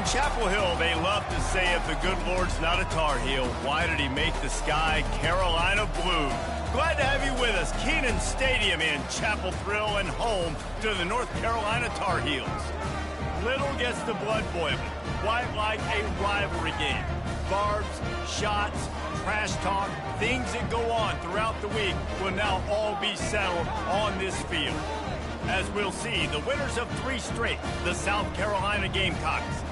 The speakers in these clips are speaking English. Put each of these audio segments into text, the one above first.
In Chapel Hill, they love to say if the good Lord's not a Tar Heel, why did he make the sky Carolina blue? Glad to have you with us. Kenan Stadium in Chapel Thrill and home to the North Carolina Tar Heels. Little gets the blood boiling, quite like a rivalry game. Barbs, shots, trash talk, things that go on throughout the week will now all be settled on this field. As we'll see, the winners of 3 straight, the South Carolina Gamecocks,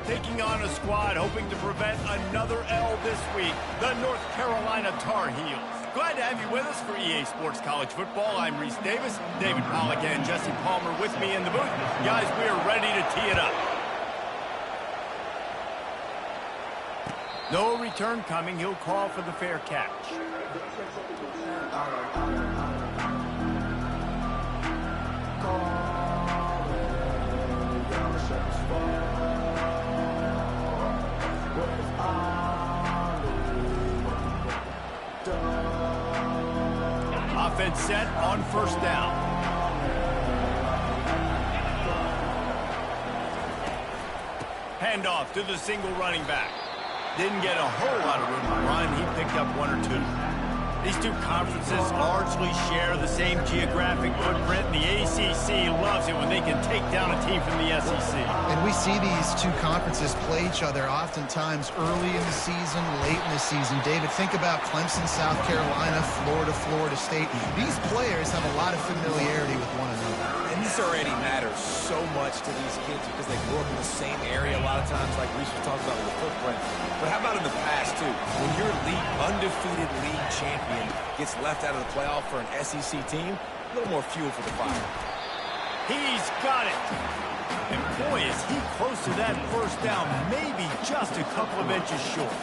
taking on a squad hoping to prevent another L this week, the North Carolina Tar Heels. Glad to have you with us for EA Sports College Football. I'm Reese Davis, David Pollack and Jesse Palmer with me in the booth. Guys, we are ready to tee it up. No return coming. He'll call for the fair catch. Offense set on first down. Handoff to the single running back. Didn't get a whole lot of room to run. He picked up 1 or 2. These two conferences largely share the same geographic footprint. The ACC loves it when they can take down a team from the SEC. And we see these two conferences play each other oftentimes early in the season, late in the season. David, think about Clemson, South Carolina, Florida, Florida State. These players have a lot of familiarity with one another. And this already matters so much to these kids because they grew up in the same area a lot of times, like Reese was talking about with the footprint. But how about in the past, too? When your undefeated league champion gets left out of the playoff for an SEC team, a little more fuel for the fire. He's got it. And boy, is he close to that first down, maybe just a couple of inches short.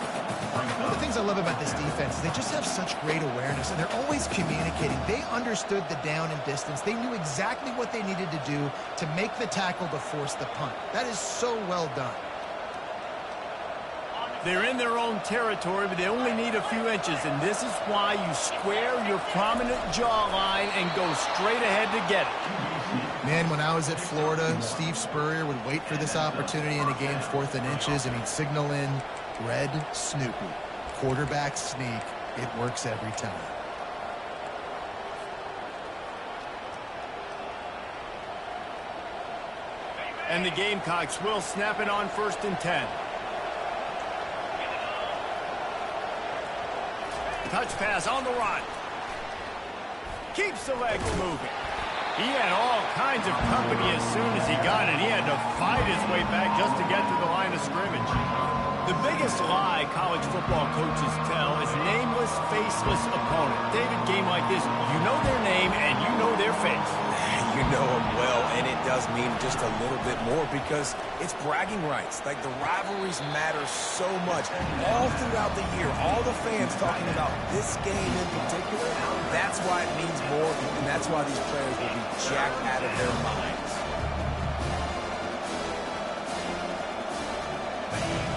One of the things I love about this defense is they just have such great awareness, and they're always communicating. They understood the down and distance. They knew exactly what they needed to do to make the tackle to force the punt. That is so well done. They're in their own territory, but they only need a few inches, and this is why you square your prominent jawline and go straight ahead to get it. Man, when I was at Florida, Steve Spurrier would wait for this opportunity in a game 4th and inches, and he'd signal in red Snoopy. Quarterback sneak. It works every time. And the Gamecocks will snap it on 1st and 10. Touch pass on the run. Keeps the legs moving. He had all kinds of company as soon as he got it. He had to fight his way back just to get to the line of scrimmage. The biggest lie college football coaches tell is nameless, faceless opponent. David, game like this, you know their name and you know their face. You know them well, and it does mean just a little bit more because it's bragging rights. Like, the rivalries matter so much. All throughout the year, all the fans talking about this game in particular, that's why it means more, and that's why these players will be jacked out of their minds.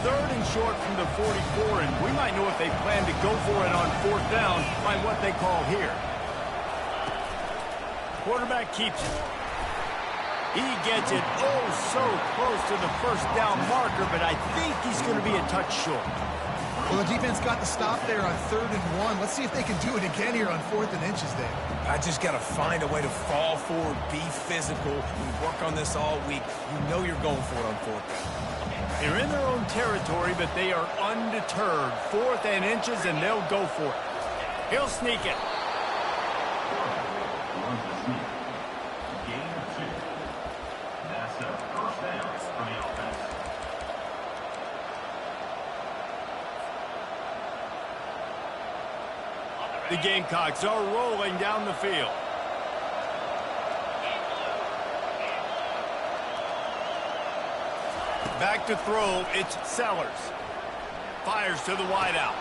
3rd and short from the 44, and we might know if they plan to go for it on 4th down by what they call here. Quarterback keeps it. He gets it so close to the first down marker, but I think he's going to be a touch short. Well, the defense got the stop there on 3rd and 1. Let's see if they can do it again here on 4th and inches there. I just got to find a way to fall forward, be physical, and work on this all week. You know you're going for it on 4th down. They're in their own territory, but they are undeterred. 4th and inches, and they'll go for it. He'll sneak it. The Gamecocks are rolling down the field. Back to throw, it's Sellers. Fires to the wideout.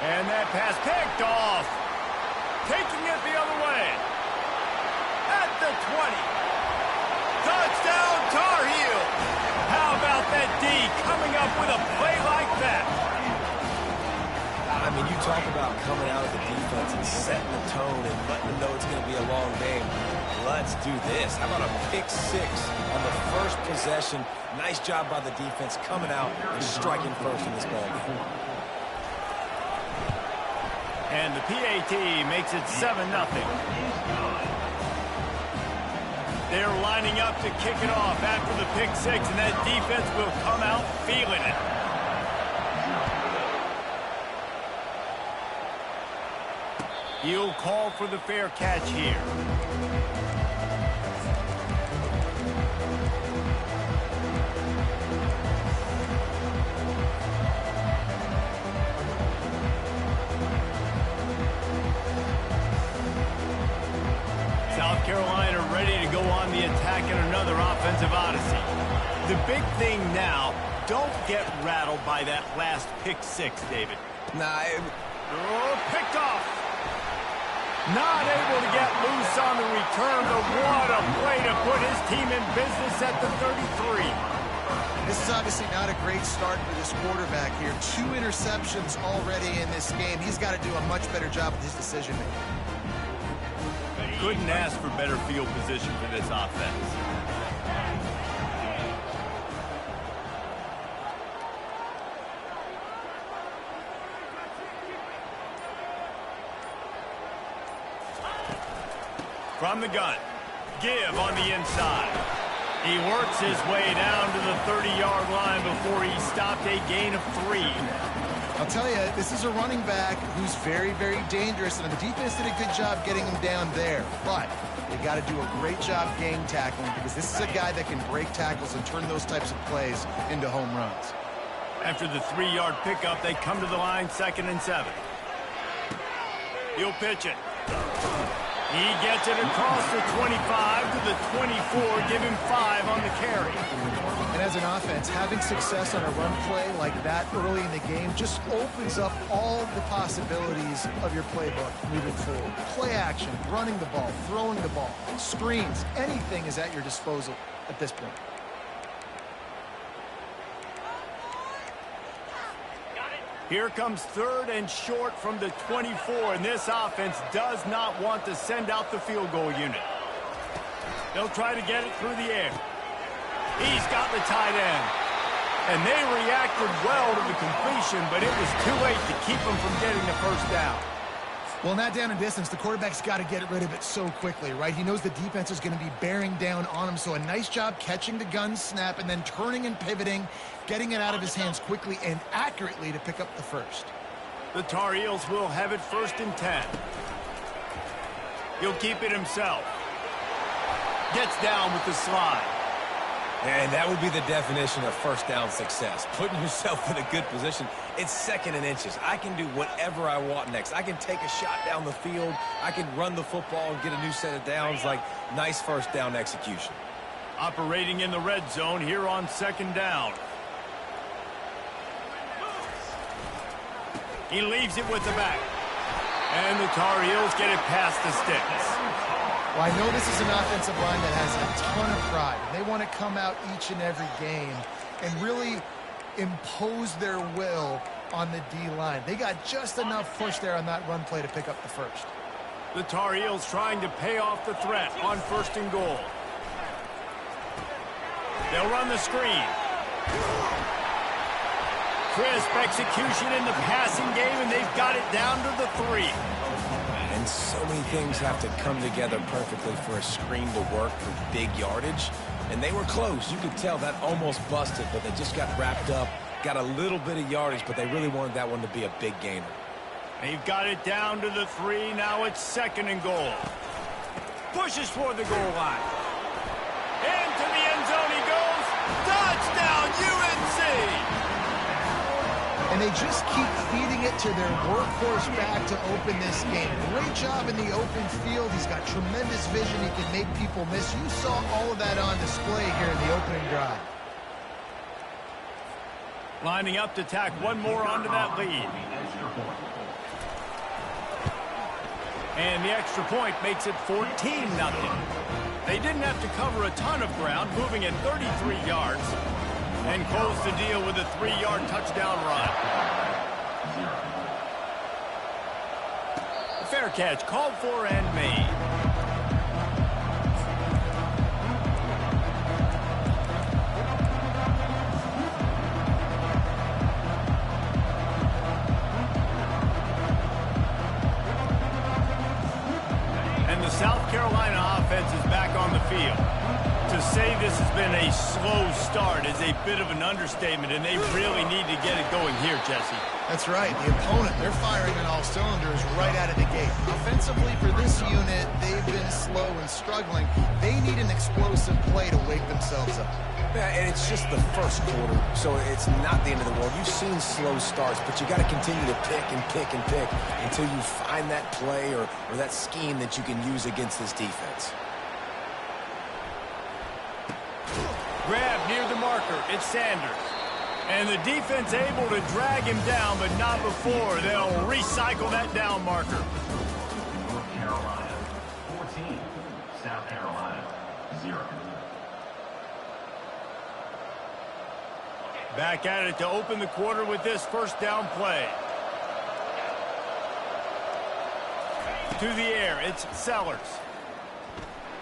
And that pass picked off. Taking it the other way. At the 20. Touchdown, Tar Heel. How about that D coming up with a play like that? I mean, you talk about coming out of the defense and setting the tone and letting them know it's going to be a long game. let's do this. How about a pick six on the first possession? Nice job by the defense coming out and striking first in this ballgame. And the PAT makes it 7-0. They're lining up to kick it off after the pick six, and that defense will come out feeling it. He'll call for the fair catch here. South Carolina ready to go on the attack in another offensive odyssey. The big thing now, don't get rattled by that last pick six, David. Picked off. Not able to get loose on the return, but what a play to put his team in business at the 33. This is obviously not a great start for this quarterback here. 2 interceptions already in this game. He's got to do a much better job with his decision-making. Couldn't ask for better field position for this offense. From the gun, give on the inside. He works his way down to the 30-yard line before he stopped a gain of 3. I'll tell you, this is a running back who's very, very dangerous, and the defense did a good job getting him down there. But they got to do a great job game tackling, because this is a guy that can break tackles and turn those types of plays into home runs. After the 3-yard pickup, they come to the line 2nd and 7. He'll pitch it. He gets it across the 25 to the 24, give him 5 on the carry. And as an offense, having success on a run play like that early in the game just opens up all the possibilities of your playbook moving forward. Play action, running the ball, throwing the ball, screens, anything is at your disposal at this point. Here comes 3rd and short from the 24, and this offense does not want to send out the field goal unit. They'll try to get it through the air. He's got the tight end. And they reacted well to the completion, but it was too late to keep them from getting the first down. Well, in that down and distance, the quarterback's got to get rid of it so quickly, right? He knows the defense is going to be bearing down on him, so a nice job catching the gun snap and then turning and pivoting, getting it out of his hands quickly and accurately to pick up the first. The Tar Heels will have it 1st and 10. He'll keep it himself. Gets down with the slide. And that would be the definition of first down success. Putting yourself in a good position. It's 2nd and inches. I can do whatever I want next. I can take a shot down the field. I can run the football and get a new set of downs. Like, nice first down execution. Operating in the red zone here on 2nd down. He leaves it with the back. And the Tar Heels get it past the sticks. Well, I know this is an offensive line that has a ton of pride. They want to come out each and every game and really impose their will on the D-line. They got just enough push there on that run play to pick up the first. The Tar Heels trying to pay off the threat on 1st and goal. They'll run the screen. Crisp execution in the passing game, and they've got it down to the 3. And so many things have to come together perfectly for a screen to work for big yardage. And they were close. You could tell that almost busted, but they just got wrapped up, got a little bit of yardage, but they really wanted that one to be a big gainer. They've got it down to the 3. Now it's 2nd and goal. Pushes for the goal line. Into the end zone he goes. Touchdown, UNC! And they just keep feeding it to their workhorse back to open this game. Great job in the open field. He's got tremendous vision. He can make people miss. You saw all of that on display here in the opening drive. Lining up to tack one more onto that lead. And the extra point makes it 14-0. They didn't have to cover a ton of ground, moving at 33 yards. And close the deal with a 3-yard touchdown run. The fair catch called for and made. field. To say this has been a slow start is a bit of an understatement, and they really need to get it going here, Jesse. That's right. The opponent, they're firing on all cylinders right out of the gate. Offensively, for this unit, they've been slow and struggling. They need an explosive play to wake themselves up. Yeah, and it's just the first quarter, so it's not the end of the world. You've seen slow starts, but you got to continue to pick and pick and pick until you find that play or that scheme that you can use against this defense. Grab near the marker. It's Sanders. And the defense able to drag him down, but not before. They'll recycle that down marker. North Carolina, 14. South Carolina, 0. Back at it to open the quarter with this first down play. To the air, it's Sellers.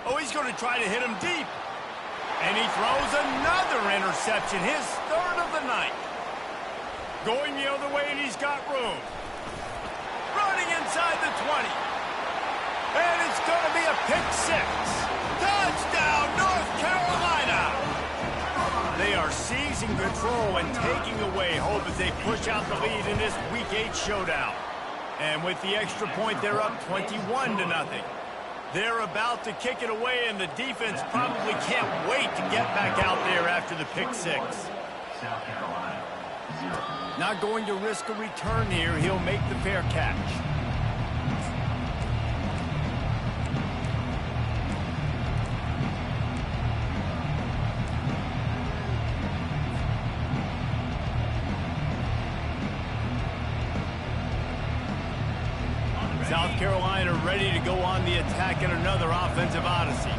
Oh, he's going to try to hit him deep. And he throws another interception, his third of the night. Going the other way, and he's got room. Running inside the 20. And it's going to be a pick six. Touchdown, North Carolina! They are seizing control and taking away hope as they push out the lead in this Week 8 showdown. And with the extra point, they're up 21-0. They're about to kick it away, and the defense probably can't wait to get back out there after the pick six. South Carolina, 0. Not going to risk a return here. He'll make the fair catch. South Carolina ready to go on the attack in another offensive odyssey.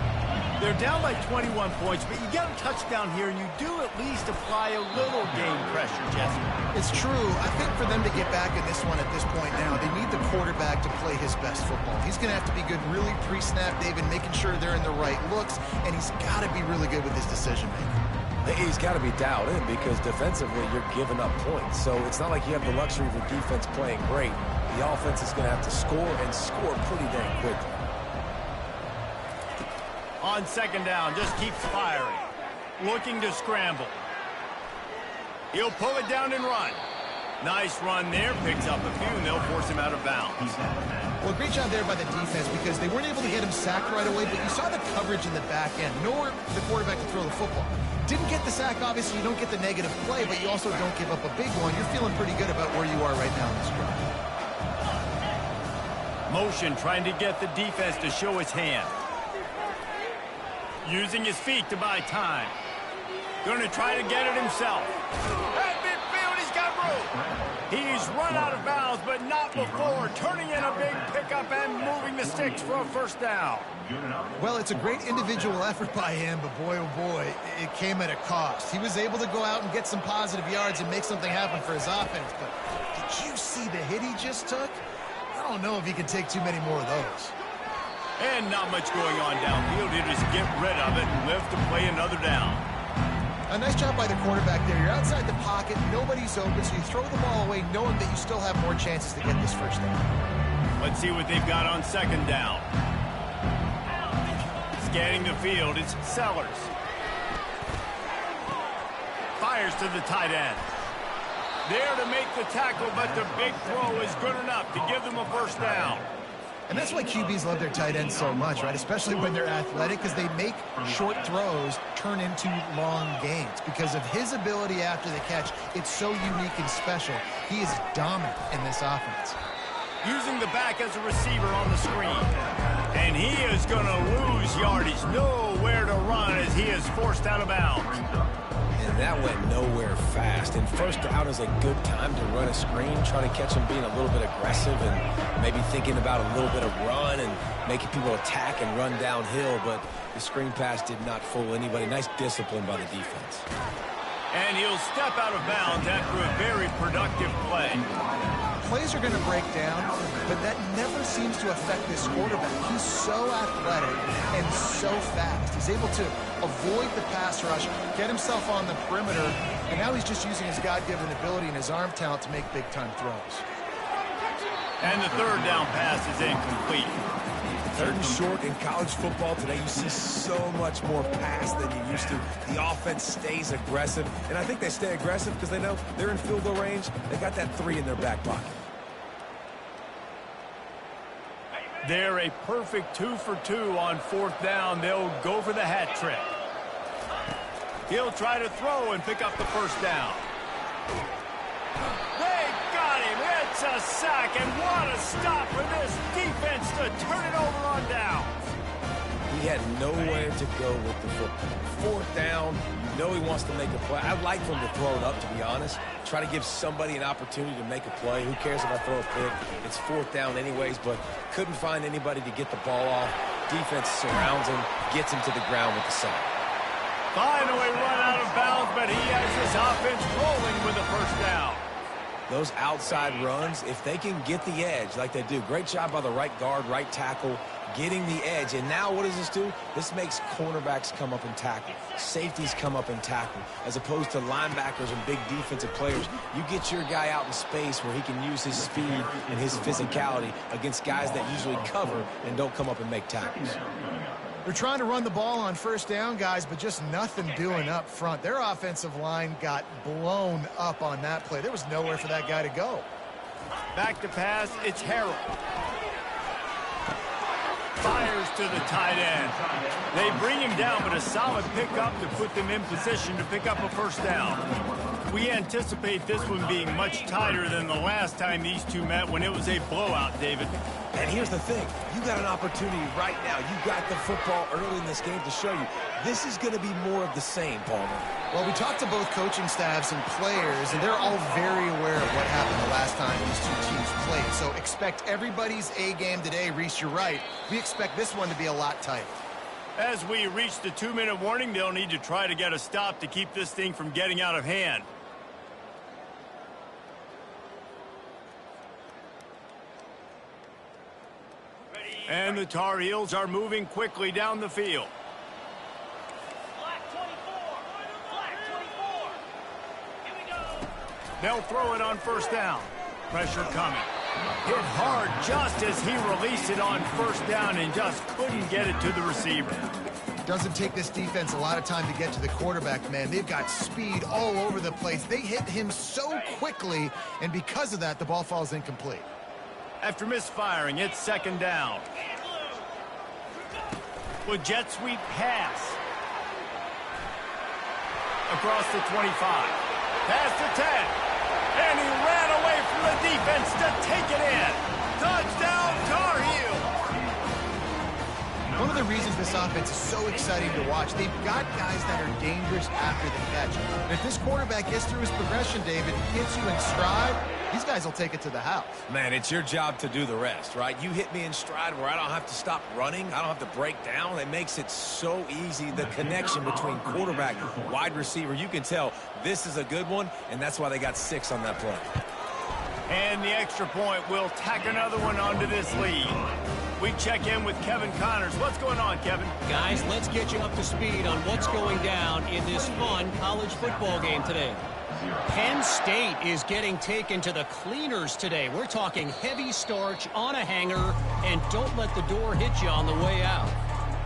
They're down by 21 points, but you get a touchdown here, and you do at least apply a little game pressure, Jesse. It's true. I think for them to get back in this one at this point now, they need the quarterback to play his best football. He's going to have to be good really pre-snap, David, making sure they're in the right looks, and he's got to be really good with his decision-making. He's got to be dialed in because defensively you're giving up points. So it's not like you have the luxury of your defense playing great. The offense is going to have to score and score pretty dang quickly. On second down, just keeps firing. Looking to scramble. He'll pull it down and run. Nice run there. Picks up a few, and they'll force him out of bounds. Well, great job there by the defense because they weren't able to get him sacked right away, but you saw the coverage in the back end. Nor the quarterback to throw the football. Didn't get the sack, obviously. You don't get the negative play, but you also don't give up a big one. You're feeling pretty good about where you are right now in this drive. Motion, trying to get the defense to show his hand. Using his feet to buy time. Going to try to get it himself. At midfield, he's got room. He's run out of bounds, but not before. Turning in a big pickup and moving the sticks for a first down. Well, it's a great individual effort by him, but boy, oh boy, it came at a cost. He was able to go out and get some positive yards and make something happen for his offense, but did you see the hit he just took? I don't know if he can take too many more of those. And not much going on downfield. He'll just get rid of it and live to play another down. A nice job by the quarterback there. You're outside the pocket, nobody's open, so you throw the ball away knowing that you still have more chances to get this first down. Let's see what they've got on second down. Scanning the field, it's Sellers. Fires to the tight end. There to make the tackle, but the big throw is good enough to give them a first down. And that's why QBs love their tight ends so much, right? Especially when they're athletic, because they make short throws turn into long gains. Because of his ability after the catch, it's so unique and special. He is dominant in this offense. Using the back as a receiver on the screen. And he is going to lose yardage. Nowhere to run as he is forced out of bounds. And that went nowhere fast. And first out is a good time to run a screen, try to catch him being a little bit aggressive and maybe thinking about a little bit of run and making people attack and run downhill. But the screen pass did not fool anybody. Nice discipline by the defense. And he'll step out of bounds after a very productive play. Plays are going to break down, but that never seems to affect this quarterback. He's so athletic and so fast. He's able to avoid the pass rush, get himself on the perimeter, and now he's just using his God-given ability and his arm talent to make big-time throws. And the third down pass is incomplete. Third and short in college football today, you see so much more pass than you used to. The offense stays aggressive, and I think they stay aggressive because they know they're in field goal range. They got that 3 in their back pocket. They're a perfect 2 for 2 on 4th down. They'll go for the hat trick. He'll try to throw and pick up the first down. They got him. It's a sack, and what a stop for this defense to turn it over on down. He had nowhere to go with the football. 4th down, you know he wants to make a play. I'd like for him to throw it up, to be honest. Try to give somebody an opportunity to make a play. Who cares if I throw a pick? It's 4th down anyways, but couldn't find anybody to get the ball off. Defense surrounds him, gets him to the ground with the sack. Finally run out of bounds, but he has his offense rolling with the first down. Those outside runs, if they can get the edge like they do, great job by the right guard, right tackle, getting the edge. And now what does this do? This makes cornerbacks come up and tackle. Safeties come up and tackle. As opposed to linebackers and big defensive players, you get your guy out in space where he can use his speed and his physicality against guys that usually cover and don't come up and make tackles. They're trying to run the ball on first down, guys, but just nothing doing up front. Their offensive line got blown up on that play. There was nowhere for that guy to go. Back to pass, it's Harrell. Fires to the tight end. They bring him down, but a solid pickup to put them in position to pick up a first down. We anticipate this one being much tighter than the last time these two met when it was a blowout, David. And here's the thing. You got an opportunity right now. You got the football early in this game to show you. This is going to be more of the same, Palmer. Well, we talked to both coaching staffs and players, and they're all very aware of what happened the last time these two teams played. So expect everybody's A game today. Reese, you're right. We expect this one to be a lot tighter. As we reach the 2-minute warning, they'll need to try to get a stop to keep this thing from getting out of hand. And the Tar Heels are moving quickly down the field. They'll throw it on first down. Pressure coming. Hit hard just as he released it on first down and just couldn't get it to the receiver. Doesn't take this defense a lot of time to get to the quarterback, man. They've got speed all over the place. They hit him so quickly, and because of that, the ball falls incomplete. After misfiring, it's second down. With jet sweep pass. Across the 25. Past the 10. And he ran away from the defense to take it in. Touchdown, Tar Heels. One of the reasons this offense is so exciting to watch, they've got guys that are dangerous after the catch. And if this quarterback gets through his progression, David, hits you in stride, these guys will take it to the house. Man, it's your job to do the rest, right? You hit me in stride where I don't have to stop running. I don't have to break down. It makes it so easy, the connection between quarterback and wide receiver. You can tell this is a good one, and that's why they got 6 on that play. And the extra point will tack another one onto this lead. We check in with Kevin Connors. What's going on, Kevin? Guys, let's get you up to speed on what's going down in this fun college football game today. Penn State is getting taken to the cleaners today. We're talking heavy starch on a hanger, and don't let the door hit you on the way out.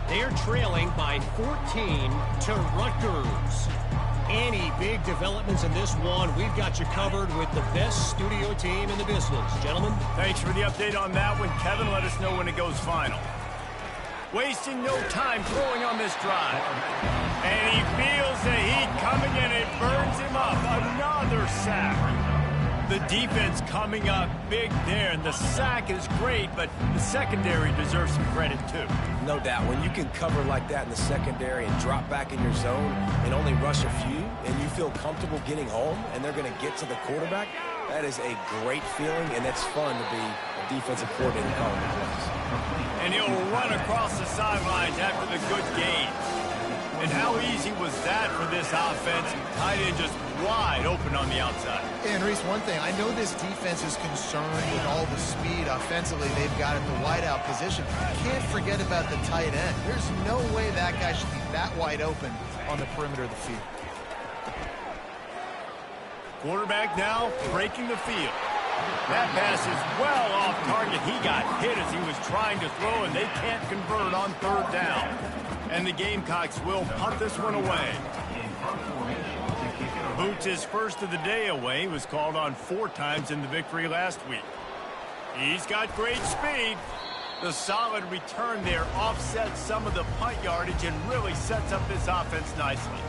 They're trailing by 14 to Rutgers. Any big developments in this one, we've got you covered with the best studio team in the business. Gentlemen. Thanks for the update on that one, Kevin. Let us know when it goes final. Wasting no time throwing on this drive. And he feels the heat coming and it burns him up. Another sack. The defense coming up big there, and the sack is great, but the secondary deserves some credit too. No doubt. When you can cover like that in the secondary and drop back in your zone and only rush a few, and you feel comfortable getting home, and they're going to get to the quarterback, that is a great feeling, and it's fun to be a defensive coordinator calling the plays. And he'll run across the sidelines after the good gain. And how easy was that for this offense? Tight end just wide open on the outside. And Reese, one thing, I know this defense is concerned with all the speed offensively they've got at the wideout position. Can't forget about the tight end. There's no way that guy should be that wide open on the perimeter of the field. Quarterback now breaking the field. That pass is well off target. He got hit as he was trying to throw, and they can't convert on third down. And the Gamecocks will punt this one away. Boots' first of the day away. He was called on 4 times in the victory last week. He's got great speed. The solid return there offsets some of the punt yardage and really sets up this offense nicely.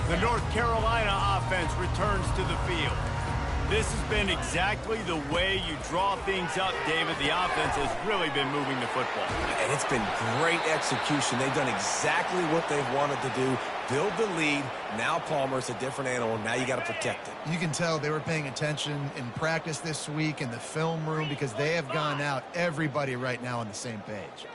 The North Carolina offense returns to the field. This has been exactly the way you draw things up, David. The offense has really been moving the football. And it's been great execution. They've done exactly what they've wanted to do. Build the lead. Now Palmer's a different animal. Now you got to protect it. You can tell they were paying attention in practice this week in the film room because they have gone out, everybody right now on the same page.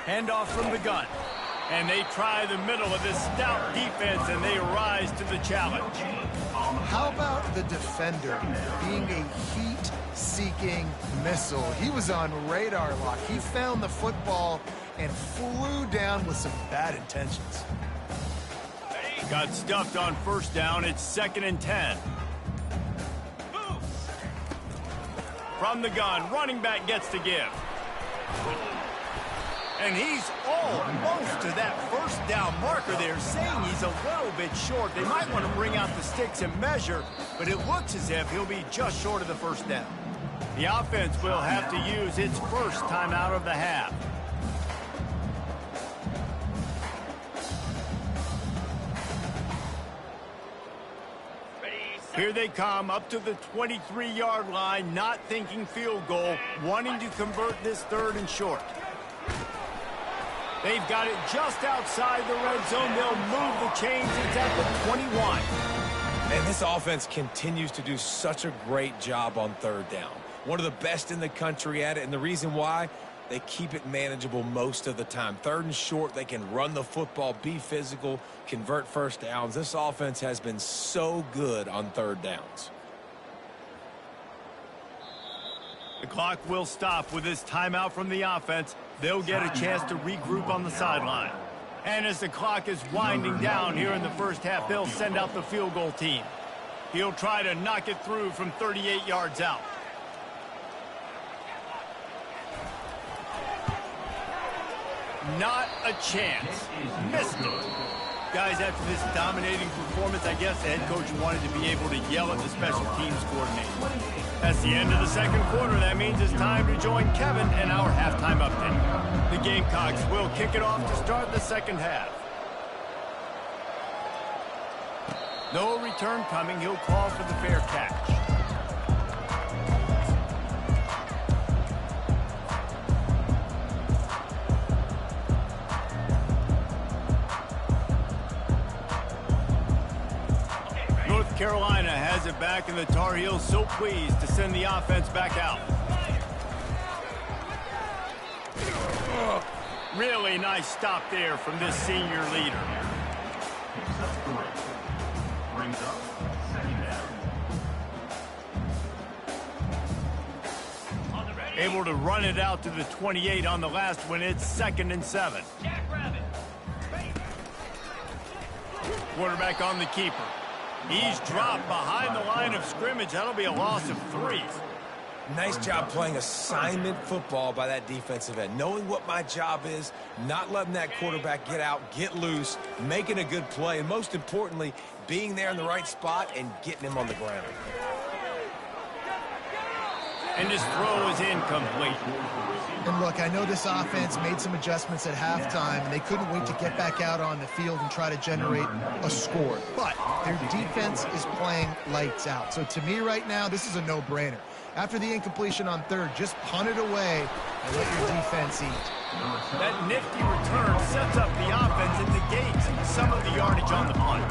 Handoff from the gun. And they try the middle of this stout defense, and they rise to the challenge. How about the defender being a heat-seeking missile? He was on radar lock. He found the football and flew down with some bad intentions. Got stuffed on first down. It's 2nd and 10. From the gun, running back gets to give. And he's almost to that first down marker there, saying he's a little bit short. They might want to bring out the sticks and measure, but it looks as if he'll be just short of the first down. The offense will have to use its first timeout of the half. Here they come up to the 23-yard line, not thinking field goal, wanting to convert this 3rd and short. They've got it just outside the red zone. They'll move the chains. It's at the 21. Man, this offense continues to do such a great job on 3rd down. One of the best in the country at it, and the reason why, they keep it manageable most of the time. 3rd and short, they can run the football, be physical, convert first downs. This offense has been so good on 3rd downs. The clock will stop with this timeout from the offense. They'll get a chance to regroup on the sideline. And as the clock is winding down here in the first half, they'll send out the field goal team. He'll try to knock it through from 38 yards out. Not a chance. Missed it. Guys, after this dominating performance, I guess the head coach wanted to be able to yell at the special teams coordinator. That's the end of the 2nd quarter. That means it's time to join Kevin in our halftime update. The Gamecocks will kick it off to start the 2nd half. No return coming. He'll call for the fair catch. Carolina has it back, and the Tar Heels so pleased to send the offense back out. Really nice stop there from this senior leader. Brings up 2nd down. Able to run it out to the 28 on the last one. It's 2nd and 7. Quarterback on the keeper. He's dropped behind the line of scrimmage. That'll be a loss of 3. Nice job playing assignment football by that defensive end. Knowing what my job is, not letting that quarterback get out, get loose, making a good play, and most importantly, being there in the right spot and getting him on the ground. And his throw is incomplete. And look, I know this offense made some adjustments at halftime, and they couldn't wait to get back out on the field and try to generate a score. But their defense is playing lights out. So to me right now, this is a no-brainer. After the incompletion on third, just punt it away and let your defense eat. That nifty return sets up the offense and negates some of the yardage on the punt.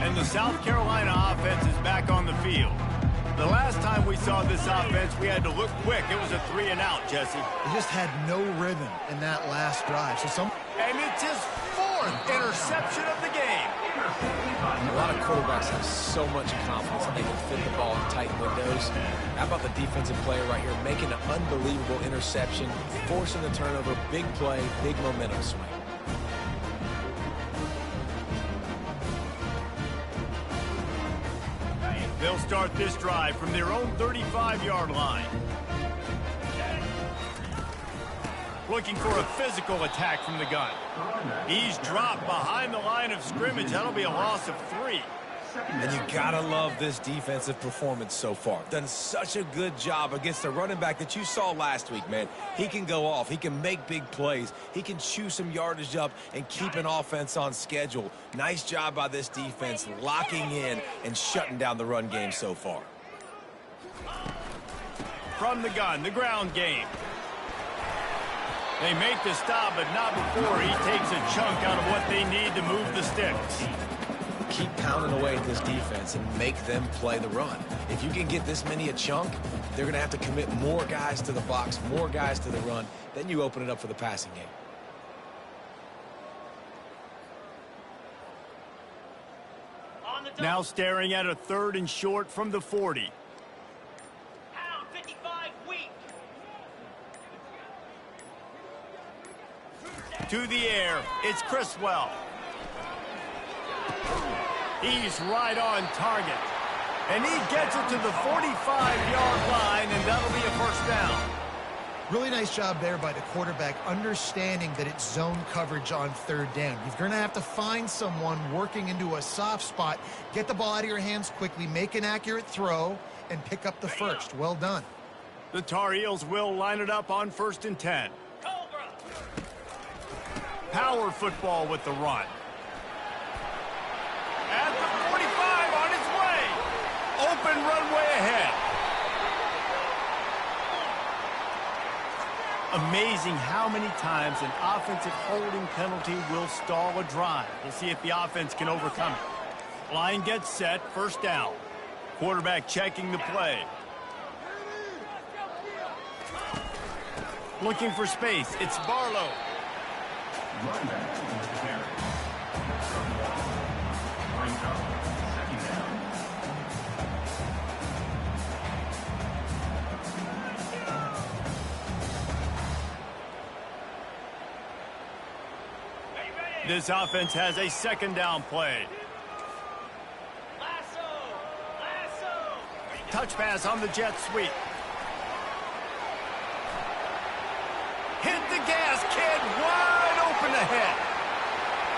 And the South Carolina offense is back on the field. The last time we saw this offense, we had to look quick. It was a 3-and-out, Jesse. They just had no rhythm in that last drive. And it's his 4th interception of the game. A lot of quarterbacks have so much confidence that they can fit the ball in tight windows. How about the defensive player right here making an unbelievable interception, forcing the turnover, big play, big momentum swing. They'll start this drive from their own 35-yard line. Looking for a physical attack from the gun. He's dropped behind the line of scrimmage. That'll be a loss of 3. And you gotta love this defensive performance so far. Done such a good job against the running back that you saw last week, man. He can go off. He can make big plays. He can chew some yardage up and keep an offense on schedule. Nice job by this defense locking in and shutting down the run game so far. From the gun, the ground game. They make the stop, but not before he takes a chunk out of what they need to move the sticks. Keep pounding away at this defense and make them play the run. If you can get this many a chunk, they're going to have to commit more guys to the box, more guys to the run. Then you open it up for the passing game. Now staring at a 3rd and short from the 40. Pound 55 weak. To the air, it's Criswell. He's right on target. And he gets it to the 45-yard line, and that'll be a 1st down. Really nice job there by the quarterback, understanding that it's zone coverage on 3rd down. You're going to have to find someone working into a soft spot, get the ball out of your hands quickly, make an accurate throw, and pick up the 1st. Well done. The Tar Heels will line it up on 1st and 10. Power football with the run. At the 45, on his way. Open runway ahead. Amazing how many times an offensive holding penalty will stall a drive. We'll see if the offense can overcome it. Line gets set, 1st down. Quarterback checking the play. Looking for space, it's Barlow. Run back to the carry. Brings up 2nd down. This offense has a 2nd down play. Touch pass on the jet sweep. Hit the gas, kid, wide open ahead.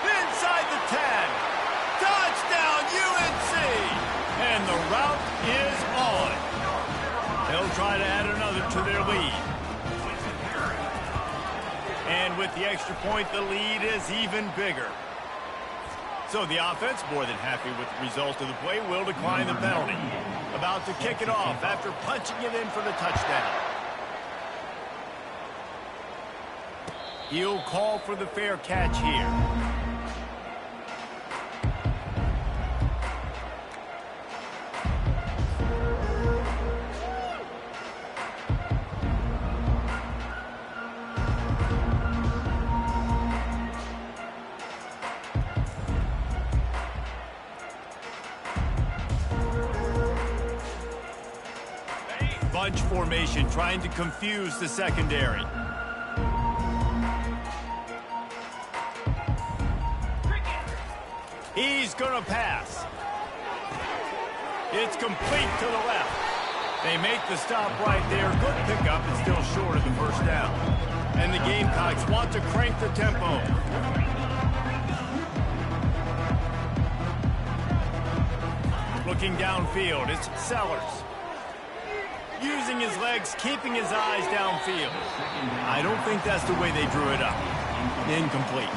Inside the 10. Touchdown, UNC. And the route is on. They'll try to add another to their lead. And with the extra point, the lead is even bigger. So the offense, more than happy with the result of the play, will decline the penalty. About to kick it off after punching it in for the touchdown. He'll call for the fair catch here. Bunch formation trying to confuse the secondary. He's going to pass. It's complete to the left. They make the stop right there. Good pickup, and still short of the first down. And the Gamecocks want to crank the tempo. Looking downfield, it's Sellers. Using his legs, keeping his eyes downfield. I don't think that's the way they drew it up. Incomplete.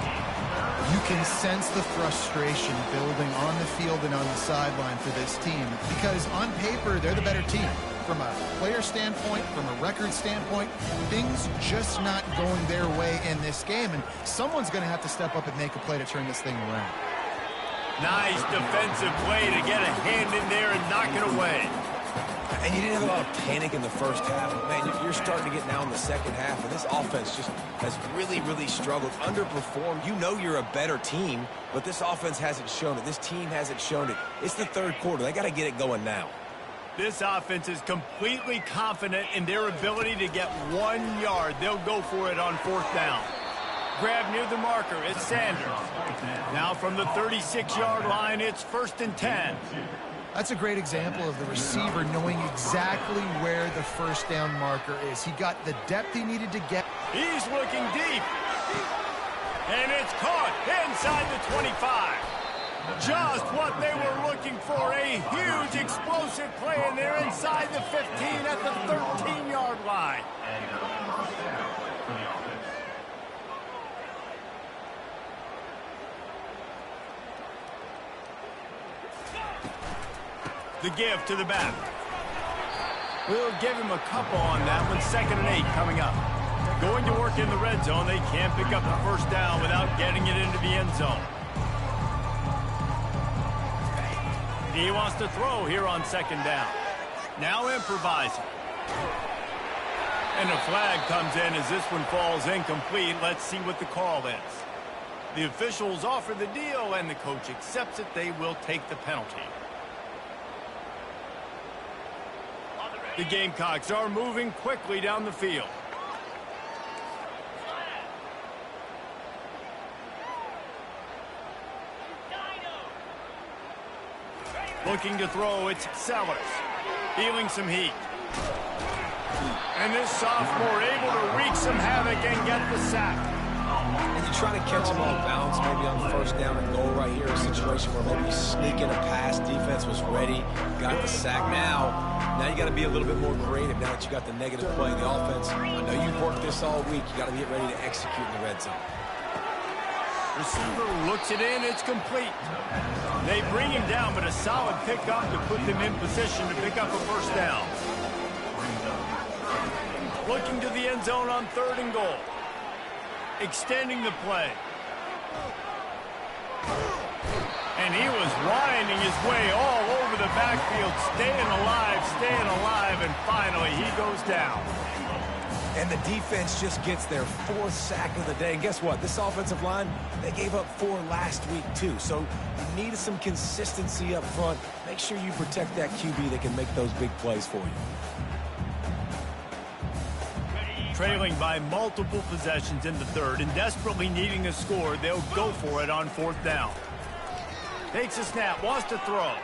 You can sense the frustration building on the field and on the sideline for this team because on paper, they're the better team. From a player standpoint, from a record standpoint, things just not going their way in this game, and someone's going to have to step up and make a play to turn this thing around. Nice defensive play to get a hand in there and knock it away. And you didn't have a lot of panic in the first half. Man, you're starting to get now in the second half, and this offense just has really, really struggled, underperformed. You know you're a better team, but this offense hasn't shown it. This team hasn't shown it. It's the third quarter. They got to get it going now. This offense is completely confident in their ability to get 1 yard. They'll go for it on fourth down. Grab near the marker, it's Sanders. Now from the 36-yard line, it's 1st and 10. That's a great example of the receiver knowing exactly where the first down marker is. He got the depth he needed to get. He's looking deep. And it's caught inside the 25. Just what they were looking for, a huge explosive play, and they're inside the 15 at the 13-yard line. The give to the back. We'll give him a couple on that one. 2nd and 8 coming up. Going to work in the red zone. They can't pick up the first down without getting it into the end zone. He wants to throw here on 2nd down. Now improvising. And a flag comes in as this one falls incomplete. Let's see what the call is. The officials offer the deal, and the coach accepts it. They will take the penalty. The Gamecocks are moving quickly down the field. Looking to throw, it's Sellers. Feeling some heat. And this sophomore able to wreak some havoc and get the sack. And you try to catch him off balance, maybe on first down and goal right here, a situation where maybe you sneak in a pass, defense was ready, got the sack. Now you got to be a little bit more creative now that you got the negative play. The offense, I know you've worked this all week, you got to get ready to execute in the red zone. Receiver looks it in, it's complete. They bring him down, but a solid pickup to put them in position to pick up a first down. Looking to the end zone on 3rd and goal. Extending the play. And he was winding his way all over the backfield, staying alive, and finally he goes down. And the defense just gets their 4th sack of the day. And guess what? This offensive line, they gave up 4 last week too. So you need some consistency up front. Make sure you protect that QB that can make those big plays for you. Trailing by multiple possessions in the 3rd and desperately needing a score, they'll go for it on 4th down. Takes a snap, wants to throw.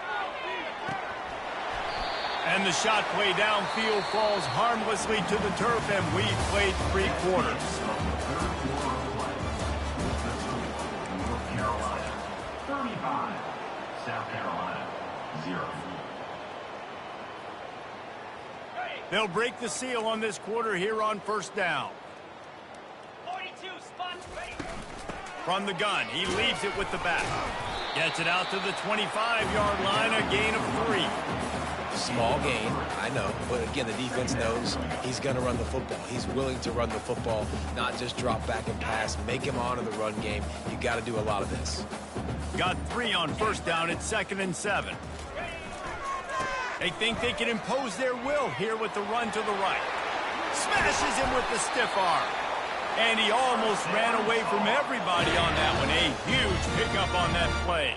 And the shot play downfield falls harmlessly to the turf, and we've played 3 quarters. North Carolina, 35. South Carolina, 0. They'll break the seal on this quarter here on 1st down. 42, spots ready. From the gun, he leaves it with the back. Gets it out to the 25-yard line, a gain of 3. Small gain, I know, but again, the defense knows he's going to run the football. He's willing to run the football, not just drop back and pass, make him honor the run game. You got to do a lot of this. Got 3 on 1st down at 2nd and 7. They think they can impose their will here with the run to the right. Smashes him with the stiff arm. And he almost ran away from everybody on that one. A huge pickup on that play.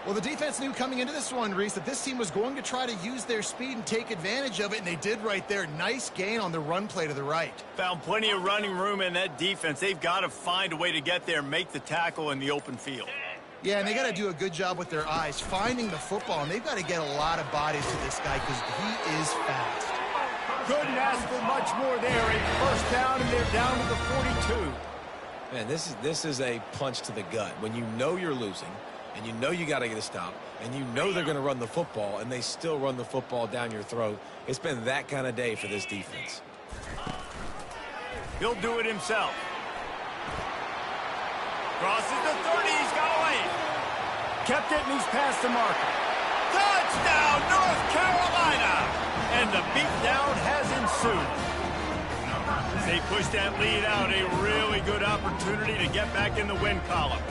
Well, the defense knew coming into this one, Reese, that this team was going to try to use their speed and take advantage of it, and they did right there. Nice gain on the run play to the right. Found plenty of running room in that defense. They've got to find a way to get there, make the tackle in the open field. Yeah, and they got to do a good job with their eyes, finding the football, and they've got to get a lot of bodies to this guy because he is fast. Couldn't ask for much more there. A first down, and they're down to the 42. Man, this is a punch to the gut. When you know you're losing, and you know you got to get a stop, and you know they're going to run the football, and they still run the football down your throat. It's been that kind of day for this defense. He'll do it himself. Crosses the 30. He's got away. Kept it, and he's past the marker. Touchdown, North Carolina! And the beatdown has ensued. As they push that lead out, a really good opportunity to get back in the win column.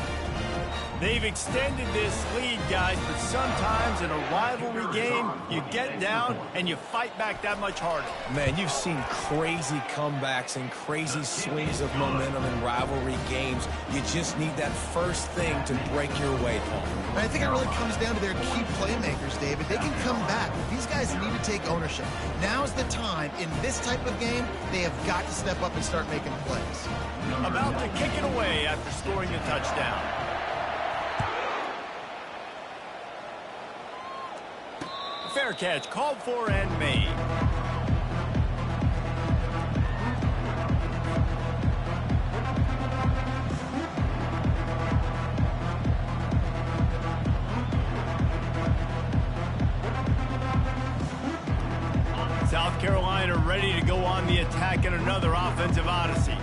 They've extended this lead, guys, but sometimes in a rivalry game, you get down and you fight back that much harder. Man, you've seen crazy comebacks and crazy swings of momentum in rivalry games. You just need that first thing to break your way home. And I think it really comes down to their key playmakers, David. They can come back, but these guys need to take ownership. Now's the time. In this type of game, they have got to step up and start making plays. About to kick it away after scoring the touchdown. Fair catch called for and made. South Carolina ready to go on the attack in another offensive odyssey.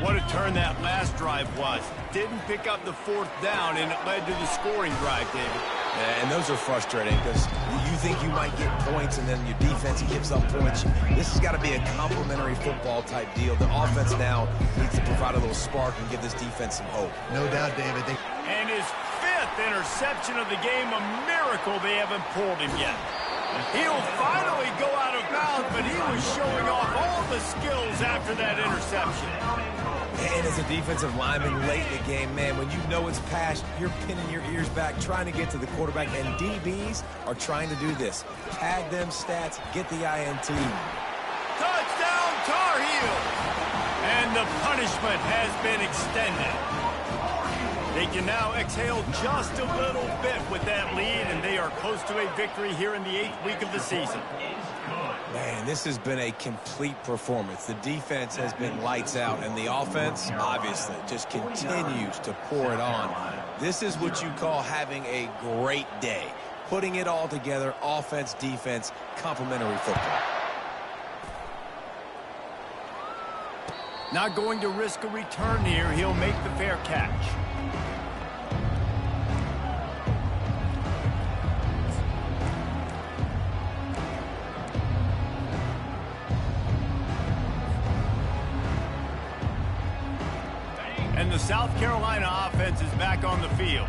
What a turn that last drive was. Didn't pick up the fourth down, and it led to the scoring drive, David. Yeah, and those are frustrating because you think you might get points and then your defense gives up points. This has got to be a complementary football type deal. The offense now needs to provide a little spark and give this defense some hope. No doubt, David. And his fifth interception of the game, a miracle they haven't pulled him yet. He'll finally go out of bounds, but he was showing off all the skills after that interception. And as a defensive lineman late in the game, man, when you know it's past, you're pinning your ears back, trying to get to the quarterback, and DBs are trying to do this. Pad them stats, get the INT. Touchdown, Tar Heels! And the punishment has been extended. They can now exhale just a little bit with that lead, and they are close to a victory here in the 8th week of the season. Man, this has been a complete performance. The defense has been lights out, and the offense, obviously, just continues to pour it on. This is what you call having a great day. Putting it all together, offense, defense, complementary football. Not going to risk a return here. He'll make the fair catch. And the South Carolina offense is back on the field.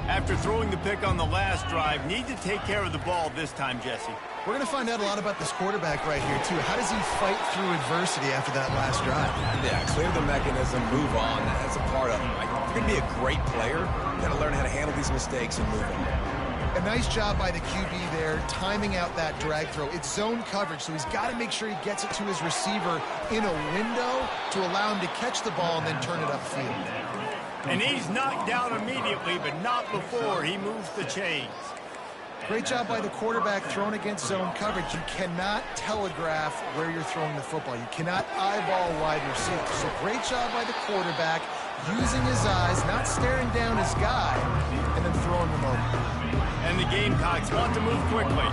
After throwing the pick on the last drive, need to take care of the ball this time, Jesse. We're going to find out a lot about this quarterback right here, too. How does he fight through adversity after that last drive? Yeah, clear the mechanism, move on. That's a part of it. Like, if you're going to be a great player, you got to learn how to handle these mistakes and move on. A nice job by the QB there, timing out that drag throw. It's zone coverage, so he's got to make sure he gets it to his receiver in a window to allow him to catch the ball and then turn it upfield. And he's knocked down immediately, but not before he moves the chains. Great job by the quarterback thrown against zone coverage. You cannot telegraph where you're throwing the football. You cannot eyeball wide receivers. So great job by the quarterback, using his eyes, not staring down his guy, and then throwing them over. And the Gamecocks want to move quickly.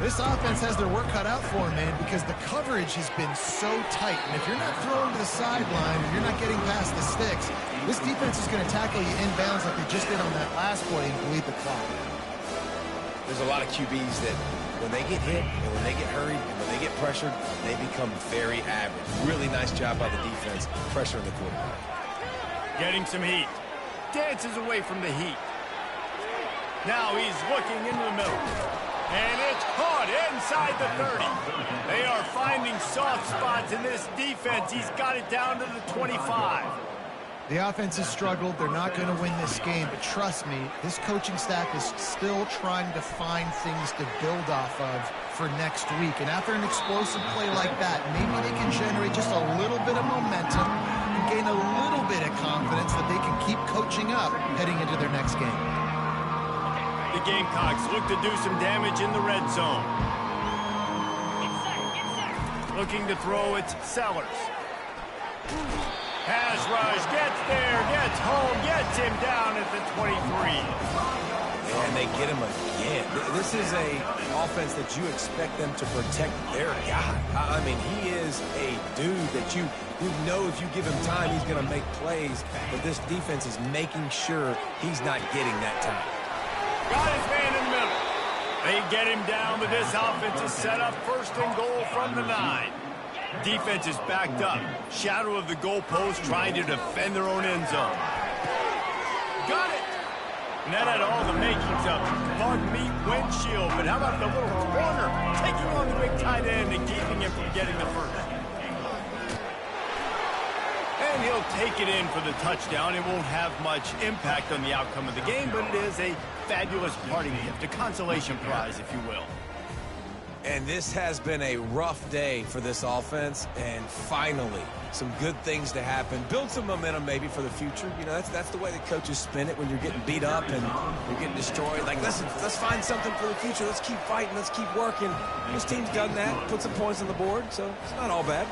This offense has their work cut out for them, man, because the coverage has been so tight. And if you're not throwing to the sideline, or you're not getting past the sticks, this defense is going to tackle you inbounds like they just did on that last play and bleed the clock. There's a lot of QBs that when they get hit and when they get hurried and when they get pressured, they become very average. Really nice job by the defense, pressuring the quarterback. Getting some heat. Dances away from the heat. Now he's looking into the middle. And it's caught inside the 30. They are finding soft spots in this defense. He's got it down to the 25. The offense has struggled. They're not going to win this game, but trust me, this coaching staff is still trying to find things to build off of for next week. And after an explosive play like that, maybe they can generate just a little bit of momentum and gain a little bit of confidence that they can keep keep coaching up heading into their next game. The Gamecocks look to do some damage in the red zone. Looking to throw, it's Sellers. Pass rush, gets there, gets home, gets him down at the 23. And they get him again. This is a offense that you expect them to protect their guy. I mean, he is a dude that you know if you give him time, he's going to make plays. But this defense is making sure he's not getting that time. Got his man in the middle. They get him down, but this offense is set up first and goal from the 9. Defense is backed up. Shadow of the goalpost trying to defend their own end zone. Got it! And that had all the makings of bug meat windshield. But how about the little corner taking on the big tight end and keeping him from getting the first? And he'll take it in for the touchdown. It won't have much impact on the outcome of the game, but it is a fabulous parting gift, a consolation prize, if you will. And this has been a rough day for this offense, and finally, some good things to happen. Build some momentum maybe for the future. You know, that's the way the coaches spin it when you're getting beat up and you're getting destroyed. Like, listen, let's find something for the future. Let's keep fighting. Let's keep working. This team's done that, put some points on the board, so it's not all bad.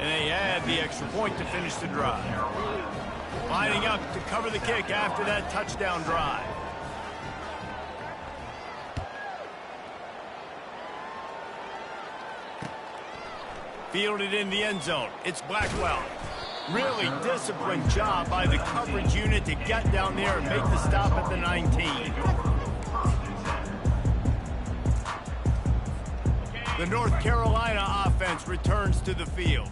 And they add the extra point to finish the drive. Lining up to cover the kick after that touchdown drive. Fielded in the end zone. It's Blackwell. Really disciplined job by the coverage unit to get down there and make the stop at the 19. The North Carolina offense returns to the field.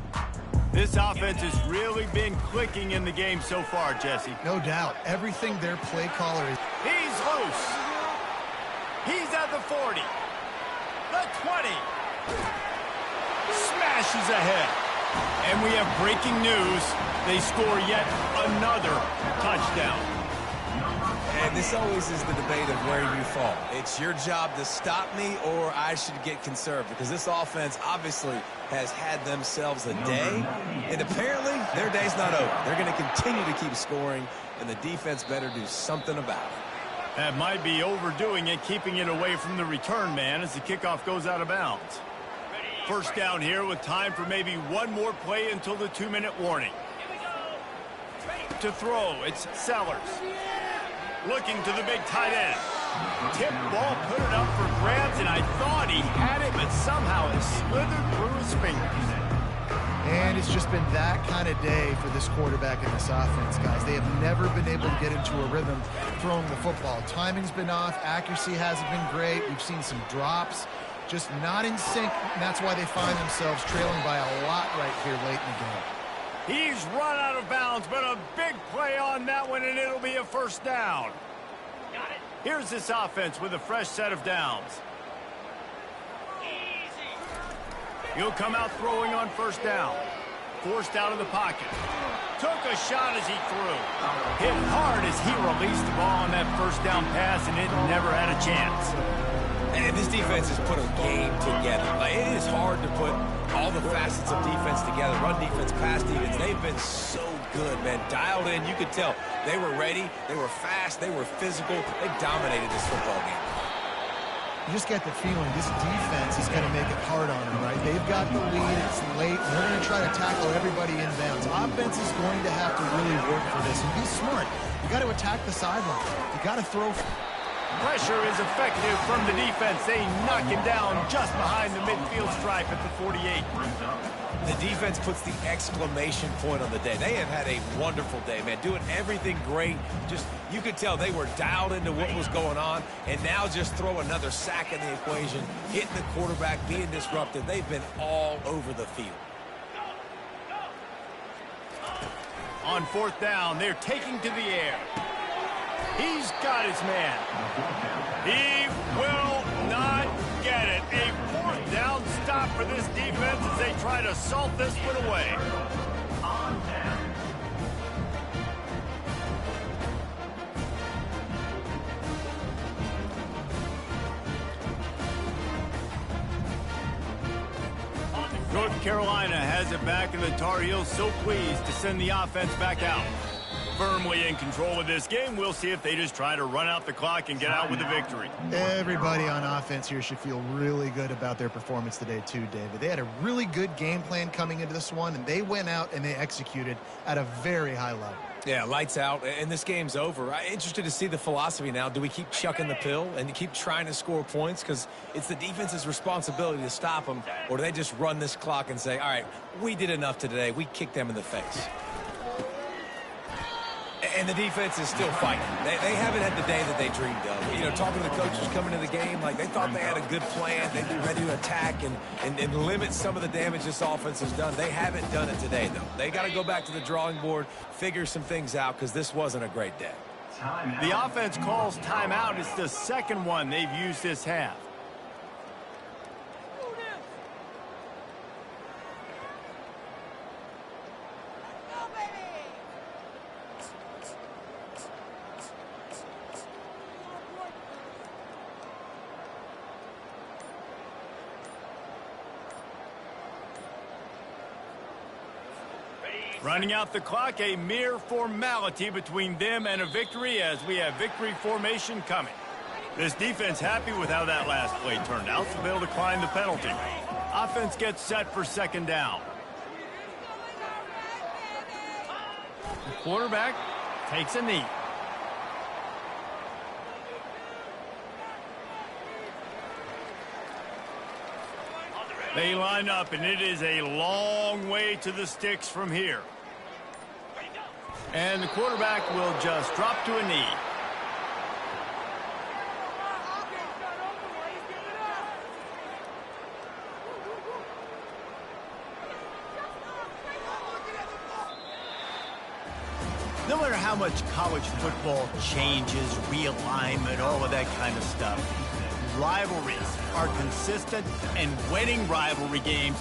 This offense has really been clicking in the game so far, Jesse. No doubt. Everything their play caller is. He's loose. He's at the 40. The 20. Smashes ahead. And we have breaking news. They score yet another touchdown. And this always is the debate of where you fall. It's your job to stop me or I should get conserved, because this offense obviously has had themselves a day, and apparently their day's not over. They're going to continue to keep scoring, and the defense better do something about it. That might be overdoing it, keeping it away from the return man as the kickoff goes out of bounds. First down here with time for maybe one more play until the 2-minute warning. To throw, it's Sellers. Looking to the big tight end. Tip ball, put it up for grabs, and I thought he had it, but somehow it slithered through his fingers. And it's just been that kind of day for this quarterback and this offense, guys. They have never been able to get into a rhythm throwing the football. Timing's been off. Accuracy hasn't been great. We've seen some drops. Just not in sync, and that's why they find themselves trailing by a lot right here late in the game. He's run out of bounds, but a big play on that one, and it'll be a first down. Got it. Here's this offense with a fresh set of downs. Easy. He'll come out throwing on first down. Forced out of the pocket. Took a shot as he threw. Hit hard as he released the ball on that first down pass, and it never had a chance. And this defense has put a game together. Like, it is hard to put all the facets of defense together. Run defense, pass defense. They've been so good, man. Dialed in. You could tell they were ready. They were fast. They were physical. They dominated this football game. You just get the feeling this defense is going to make it hard on them, right? They've got the lead. It's late. And they're going to try to tackle everybody inbounds. Offense is going to have to really work for this and be smart. You got to attack the sideline. You got to throw. Pressure is effective from the defense. They knock him down just behind the midfield stripe at the 48. The defense puts the exclamation point on the day. They have had a wonderful day, man. Doing everything great. Just, you could tell they were dialed into what was going on. And now just throw another sack in the equation. Hitting the quarterback, being disruptive. They've been all over the field. On fourth down, they're taking to the air. He's got his man. He will not get it. A fourth down stop for this defense as they try to salt this one away. On 10. North Carolina has it back, and the Tar Heels so pleased to send the offense back out. firmly in control of this game. We'll see if they just try to run out the clock and get out with a victory. Everybody on offense here should feel really good about their performance today too, David. They had a really good game plan coming into this one, and they went out and they executed at a very high level. Yeah, lights out, and this game's over. I'm interested to see the philosophy now. Do we keep chucking the pill and keep trying to score points? Because it's the defense's responsibility to stop them, or do they just run this clock and say, all right, we did enough today. We kicked them in the face. And the defense is still fighting. They haven't had the day that they dreamed of. You know, talking to the coaches coming to the game, like they thought they had a good plan. They'd be ready to attack and limit some of the damage this offense has done. They haven't done it today, though. They got to go back to the drawing board, figure some things out, because this wasn't a great day. The offense calls timeout. It's the second one they've used this half. Running out the clock, a mere formality between them and a victory as we have victory formation coming. This defense happy with how that last play turned out, so they'll decline the penalty. Offense gets set for second down. The quarterback takes a knee. They line up, and it is a long way to the sticks from here. And the quarterback will just drop to a knee. No matter how much college football changes, realignment, all of that kind of stuff, rivalries are consistent, and winning rivalry games